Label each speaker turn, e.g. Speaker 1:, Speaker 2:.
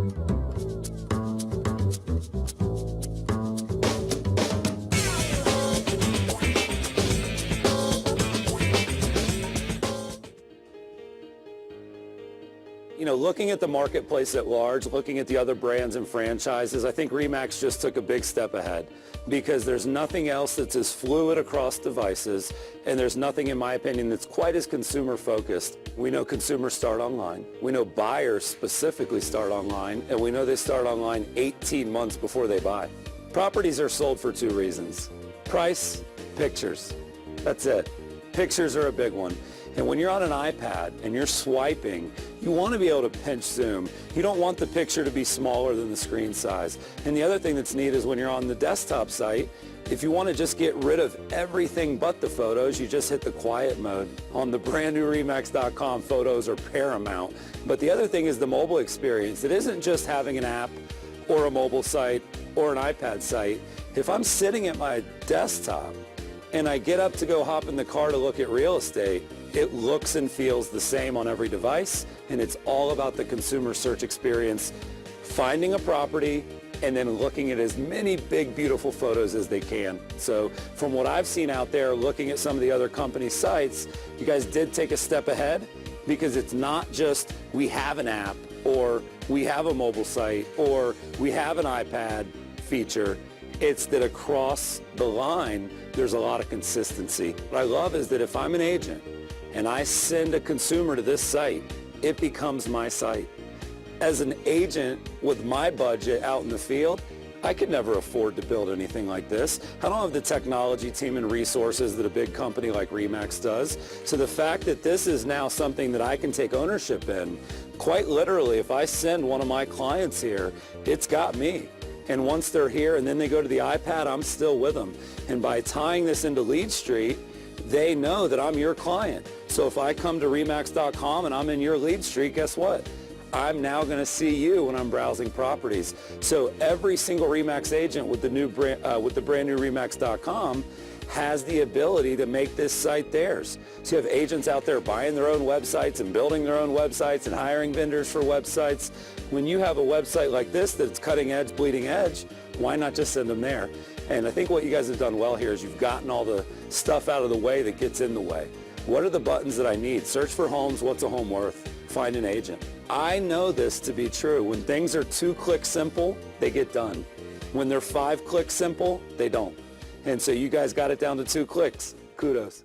Speaker 1: You know, looking at the marketplace at large, looking at the other brands and franchises, I think RE/MAX just took a big step ahead because there's nothing else that's as fluid across devices, and there's nothing, in my opinion, that's quite as consumer focused. We know consumers start online. We know buyers specifically start online, and we know they start online 18 months before they buy. Properties are sold for two reasons: price, pictures. That's it. Pictures are a big one. And when you're on an iPad and you're swiping, you want to be able to pinch zoom. You don't want the picture to be smaller than the screen size. And the other thing that's neat is when you're on the desktop site, if you want to just get rid of everything but the photos, you just hit the quiet mode. On the brand new RE/MAX.com, photos are paramount. But the other thing is the mobile experience. It isn't just having an app or a mobile site or an iPad site. If I'm sitting at my desktop and I get up to go hop in the car to look at real estate, it looks and feels the same on every device, and it's all about the consumer search experience, finding a property and then looking at as many big, beautiful photos as they can. So from what I've seen out there, looking at some of the other company sites, you guys did take a step ahead, because it's not just we have an app or we have a mobile site or we have an iPad feature. It's that across the line, there's a lot of consistency. What I love is that if I'm an agent and I send a consumer to this site, it becomes my site. As an agent with my budget out in the field, I could never afford to build anything like this. I don't have the technology team and resources that a big company like RE/MAX does. So the fact that this is now something that I can take ownership in, quite literally, if I send one of my clients here, it's got me. And once they're here and then they go to the iPad, I'm still with them. And by tying this into Lead Street, they know that I'm your client. So if I come to RE/MAX.com and I'm in your Lead Street, guess what? I'm now going to see you when I'm browsing properties. So every single RE/MAX agent with the brand new RE/MAX.com has the ability to make this site theirs. So you have agents out there buying their own websites and building their own websites and hiring vendors for websites. When you have a website like this that's cutting edge, bleeding edge, why not just send them there? And I think what you guys have done well here is you've gotten all the stuff out of the way that gets in the way. What are the buttons that I need? Search for homes. What's a home worth? Find an agent. I know this to be true. When things are 2-click simple, they get done. When they're 5-click simple, they don't. And so you guys got it down to 2 clicks. Kudos.